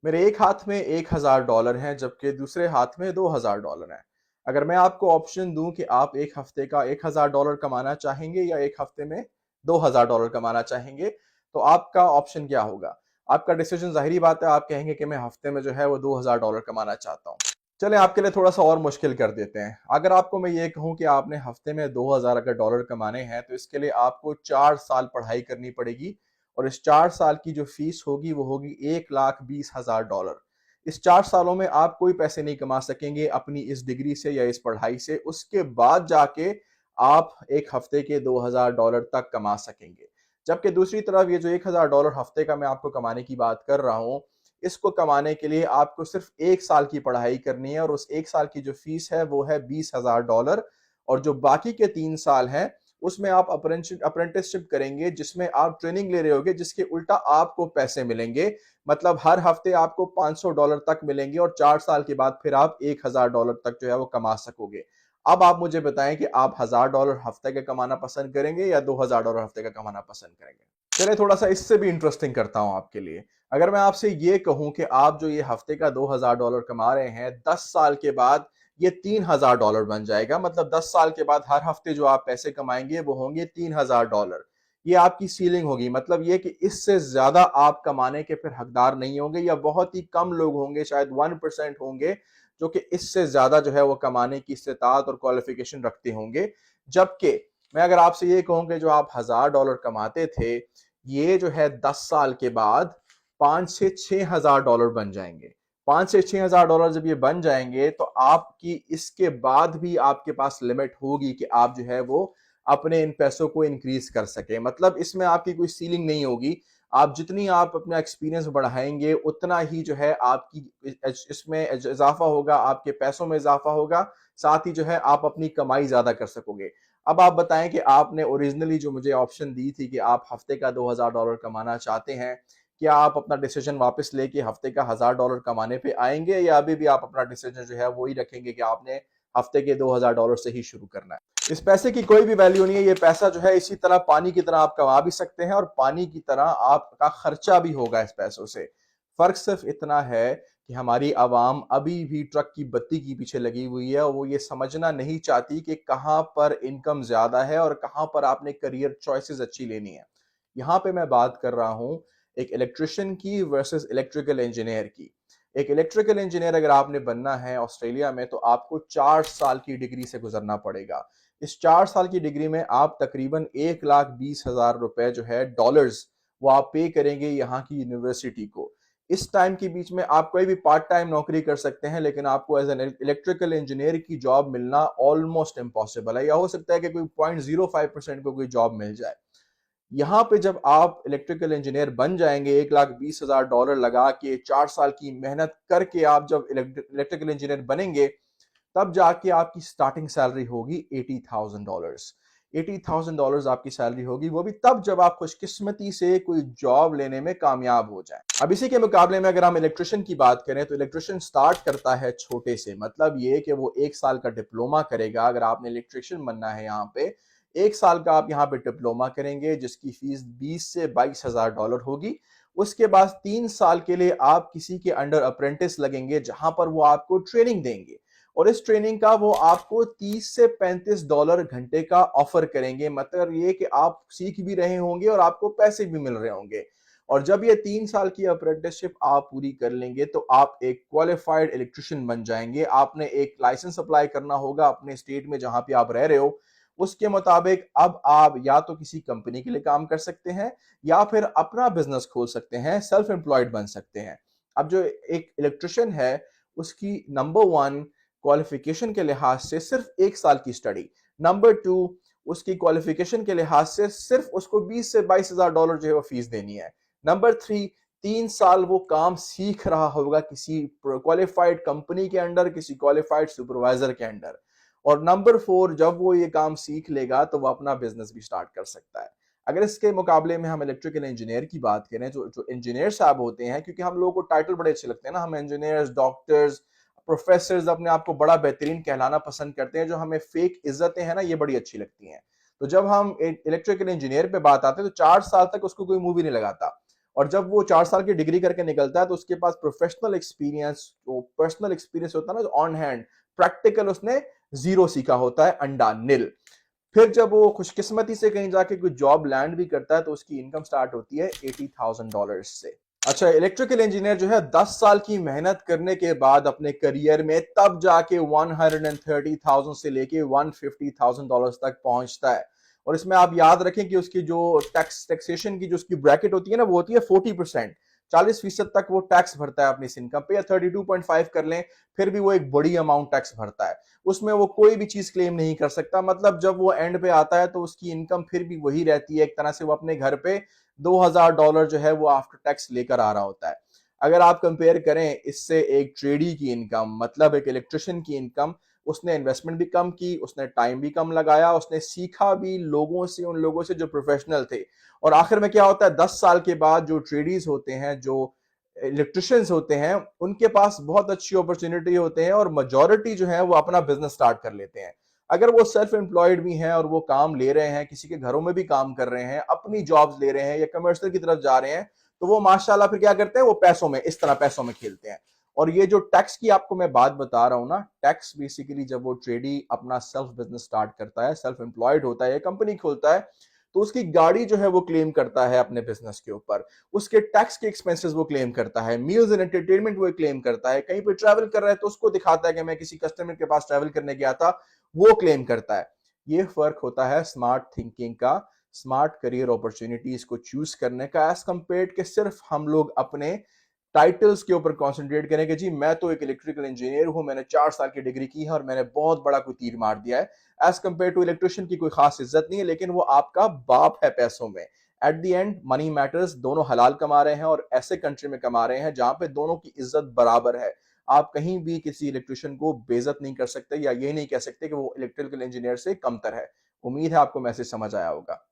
मेरे एक हाथ में $1000 हैं जबकि दूसरे हाथ में $2000 हैं। अगर मैं आपको ऑप्शन दूं कि आप एक हफ्ते का $1000 कमाना चाहेंगे या एक हफ्ते में $2000 कमाना चाहेंगे, तो आपका ऑप्शन क्या होगा? आपका डिसीजन जाहिर बात है, आप कहेंगे कि मैं हफ्ते में जो है वो $2000 कमाना चाहता हूँ। चलें आपके लिए थोड़ा सा और मुश्किल कर देते हैं। अगर आपको मैं ये कहूं कि आपने हफ्ते में 2000 अगर डॉलर कमाने हैं तो इसके लिए आपको 4 साल पढ़ाई करनी पड़ेगी और इस 4 साल की जो फीस होगी वो होगी $1,20,000। इस 4 सालों में आप कोई पैसे नहीं कमा सकेंगे अपनी इस डिग्री से या इस पढ़ाई से। उसके बाद जाके आप एक हफ्ते के $2000 तक कमा सकेंगे। जबकि दूसरी तरफ ये जो $1000 हफ्ते का मैं आपको कमाने की बात कर रहा हूं, इसको कमाने के लिए आपको सिर्फ 1 साल की पढ़ाई करनी है और उस 1 साल की जो फीस है वो है $20,000। और जो बाकी के 3 साल हैं उसमें आप अप्रेंटिसशिप करेंगे जिसमें आप ट्रेनिंग ले रहे होगे, जिसके उल्टा आपको पैसे मिलेंगे। मतलब हर हफ्ते आपको $500 तक मिलेंगे और 4 साल के बाद फिर आप $1000 तक जो है वो कमा सकोगे। अब आप मुझे बताएं कि आप $1000 हफ्ते का कमाना पसंद करेंगे या $2000 हफ्ते का कमाना पसंद करेंगे। चलिए थोड़ा सा इससे भी इंटरेस्टिंग करता हूं आपके लिए। अगर मैं आपसे ये कहूं कि आप जो ये हफ्ते का $2000 कमा रहे हैं, 10 साल के बाद ये $3000 बन जाएगा। मतलब 10 साल के बाद हर हफ्ते जो आप पैसे कमाएंगे वो होंगे $3000। ये आपकी सीलिंग होगी। मतलब ये कि इससे ज्यादा आप कमाने के फिर हकदार नहीं होंगे या बहुत ही कम लोग होंगे, शायद 1% होंगे जो कि इससे ज्यादा जो है वो कमाने की इस्तेताअत और क्वालिफिकेशन रखते होंगे। जबकि मैं अगर आपसे ये कहूं कि जो आप $1000 कमाते थे, ये जो है 10 साल के बाद 5 से 6 हजार डॉलर बन जाएंगे। $5 से 6 हजार जब ये बन जाएंगे तो आपकी इसके बाद भी आपके पास लिमिट होगी कि आप जो है वो अपने इन पैसों को इंक्रीज कर सके। मतलब इसमें आपकी कोई सीलिंग नहीं होगी। आप जितनी आप अपना एक्सपीरियंस बढ़ाएंगे उतना ही जो है आपकी इसमें इजाफा होगा, आपके पैसों में इजाफा होगा, साथ ही जो है आप अपनी कमाई ज्यादा कर सकोगे। अब आप बताएं कि आपने ओरिजिनली जो मुझे ऑप्शन दी थी कि आप हफ्ते का $2000 कमाना चाहते हैं, क्या आप अपना डिसीजन वापस लेके हफ्ते का $1000 कमाने पे आएंगे या अभी भी आप अपना डिसीजन जो है वही रखेंगे कि आपने हफ्ते के $2000 से ही शुरू करना है? इस पैसे की कोई भी वैल्यू नहीं है। ये पैसा जो है इसी तरह पानी की तरह आप कमा भी सकते हैं और पानी की तरह आपका खर्चा भी होगा इस पैसों से। फर्क सिर्फ इतना है कि हमारी आवाम अभी भी ट्रक की बत्ती के पीछे लगी हुई है और वो ये समझना नहीं चाहती कि कहां पर इनकम ज्यादा है और कहां पर आपने करियर चॉइसेस अच्छी लेनी है। यहां पे मैं बात कर रहा हूं एक इलेक्ट्रिशियन की वर्सेस इलेक्ट्रिकल इंजीनियर की। एक इलेक्ट्रिकल इंजीनियर अगर आपने बनना है ऑस्ट्रेलिया में तो आपको 4 साल की डिग्री से गुजरना पड़ेगा। इस 4 साल की डिग्री में आप तकरीबन $1,20,000 जो है डॉलर्स वो आप पे करेंगे यहाँ की यूनिवर्सिटी को। इस टाइम के बीच में आप कोई भी पार्ट टाइम नौकरी कर सकते हैं, लेकिन आपको एज एन इलेक्ट्रिकल इंजीनियर की जॉब मिलना ऑलमोस्ट इम्पॉसिबल है, या हो सकता है कि कोई 0.05% को कोई जॉब मिल जाए। यहाँ पे जब आप इलेक्ट्रिकल इंजीनियर बन जाएंगे, $1,20,000 लगा के 4 साल की मेहनत करके आप जब इलेक्ट्रिकल इंजीनियर बनेंगे, तब जाके आपकी स्टार्टिंग सैलरी होगी $80,000। $80,000 आपकी सैलरी होगी, वो भी तब जब आप खुशकिस्मती से कोई जॉब लेने में कामयाब हो जाए। अब इसी के मुकाबले में अगर हम इलेक्ट्रिशियन की बात करें तो इलेक्ट्रिशियन स्टार्ट करता है छोटे से। मतलब ये कि वो 1 साल का डिप्लोमा करेगा। अगर आपने इलेक्ट्रिशियन बनना है यहाँ पे, 1 साल का आप यहाँ पे डिप्लोमा करेंगे जिसकी फीस 20 से 22 हजार डॉलर होगी। उसके बाद 3 साल के लिए आप किसी के अंडर अप्रेंटिस लगेंगे जहां पर वो आपको ट्रेनिंग देंगे और इस ट्रेनिंग का वो आपको $30 से $35 घंटे का ऑफर करेंगे। मतलब ये कि आप सीख भी रहे होंगे और आपको पैसे भी मिल रहे होंगे। और जब ये 3 साल की अप्रेंटिसशिप आप पूरी कर लेंगे तो आप एक क्वालिफाइड इलेक्ट्रिशियन बन जाएंगे। आपने एक लाइसेंस अप्लाई करना होगा अपने स्टेट में जहां पे आप रह रहे हो। उसके मुताबिक अब आप या तो किसी कंपनी के लिए काम कर सकते हैं या फिर अपना बिजनेस खोल सकते हैं, सेल्फ एम्प्लॉयड बन सकते हैं। अब जो एक इलेक्ट्रिशियन है उसकी नंबर 1 क्वालिफिकेशन के लिहाज से सिर्फ 1 साल की स्टडी। नंबर 2 उसकी क्वालिफिकेशन के लिहाज से सिर्फ उसको 20 से 22 हजार डॉलर जो है वो फीस देनी है। नंबर 3 3 साल वो काम सीख रहा होगा किसी क्वालिफाइड कंपनी के अंडर, किसी क्वालिफाइड सुपरवाइजर के अंडर। और नंबर 4 जब वो ये काम सीख लेगा तो वो अपना बिजनेस भी स्टार्ट कर सकता है। अगर इसके मुकाबले में हम इलेक्ट्रिकल इंजीनियर की बात करें, जो जो इंजीनियर साहब होते हैं, क्योंकि हम लोगों को टाइटल बड़े अच्छे लगते हैं ना, हम इंजीनियर्स, डॉक्टर्स, प्रोफेसर्स अपने आप को बड़ा बेहतरीन कहलाना पसंद करते हैं। जो हमें फेक इज्जतें हैं ना, ये बड़ी अच्छी लगती हैं। तो जब हम इलेक्ट्रिकल इंजीनियर पे बात आते हैं तो 4 साल तक उसको कोई मूवी नहीं लगाता और जब वो 4 साल की डिग्री करके निकलता है तो उसके पास प्रोफेशनल एक्सपीरियंस, जो पर्सनल एक्सपीरियंस होता है ना, ऑन हैंड प्रैक्टिकल, उसने जीरो सीखा होता है, अंडा निल। फिर जब वो खुशकिस्मती से कहीं जाके कोई जॉब लैंड भी करता है तो उसकी इनकम स्टार्ट होती है $80,000 से। अच्छा, इलेक्ट्रिकल इंजीनियर जो है 10 साल की मेहनत करने के बाद अपने करियर में तब जाके 130,000 से लेके $150,000 तक पहुंचता है। और इसमें आप याद रखें कि उसकी जो टैक्सेशन की जो उसकी ब्रैकेट होती है ना, वो होती है 40%। 40% तक वो टैक्स भरता है अपनी इस इनकम पे, या 32.5 कर लें, फिर भी वो एक बड़ी अमाउंट टैक्स भरता है। उसमें वो कोई भी चीज क्लेम नहीं कर सकता। मतलब जब वो एंड पे आता है तो उसकी इनकम फिर भी वही रहती है, एक तरह से वो अपने घर पे $2,000 जो है वो आफ्टर टैक्स लेकर आ रहा होता है। अगर आप कंपेयर करें इससे एक ट्रेडी की इनकम, मतलब एक इलेक्ट्रिशियन की इनकम, उसने इन्वेस्टमेंट भी कम की, उसने टाइम भी कम लगाया, उसने सीखा भी लोगों से, उन लोगों से जो प्रोफेशनल थे। और आखिर में क्या होता है, 10 साल के बाद जो ट्रेडीज होते हैं, जो इलेक्ट्रिशियंस होते हैं, उनके पास बहुत अच्छी अपॉर्चुनिटी होते हैं और मेजॉरिटी जो है वो अपना बिजनेस स्टार्ट कर लेते हैं। अगर वो सेल्फ एम्प्लॉयड भी हैं और वो काम ले रहे हैं, किसी के घरों में भी काम कर रहे हैं, अपनी जॉब्स ले रहे हैं या कमर्शियल की तरफ जा रहे हैं, तो वो माशाल्लाह फिर क्या करते हैं, वो पैसों में, इस तरह पैसों में खेलते हैं। और ये जो टैक्स की आपको मैं बात बता रहा हूं ना, टैक्स बेसिकली जब वो ट्रेडी अपना सेल्फ बिजनेस स्टार्ट करता है, सेल्फ एम्प्लॉयड होता है, कंपनी खोलता है, तो उसकी गाड़ी जो है वो क्लेम करता है अपने बिजनेस के ऊपर, उसके टैक्स के एक्सपेंसेस वो क्लेम करता है, मील्स एंड एंटरटेनमेंट वो क्लेम करता है, कहीं पे ट्रैवल कर रहा है तो उसको दिखाता है कि मैं किसी कस्टमर के पास ट्रैवल करने गया था, वो क्लेम करता है। ये फर्क होता है स्मार्ट थिंकिंग का, स्मार्ट करियर अपॉर्चुनिटीज को चूज करने का, एज कंपेयर के सिर्फ हम लोग अपने टाइटल्स के ऊपर कंसंट्रेट करें कि जी मैं तो एक इलेक्ट्रिकल इंजीनियर हूं, मैंने 4 साल की डिग्री की है और मैंने बहुत बड़ा कोई तीर मार दिया है। एज कंपेयर टू इलेक्ट्रिशियन की कोई खास इज्जत नहीं है, लेकिन वो आपका बाप है पैसों में। At the end money matters, दोनों हलाल कमा रहे हैं और ऐसे कंट्री में कमा रहे हैं जहां पे दोनों की इज्जत बराबर है। आप कहीं भी किसी इलेक्ट्रिशियन को बेइज्जत नहीं कर सकते या ये नहीं कह सकते कि वो इलेक्ट्रिकल इंजीनियर से कमतर है। उम्मीद है आपको मैसेज समझ आया होगा।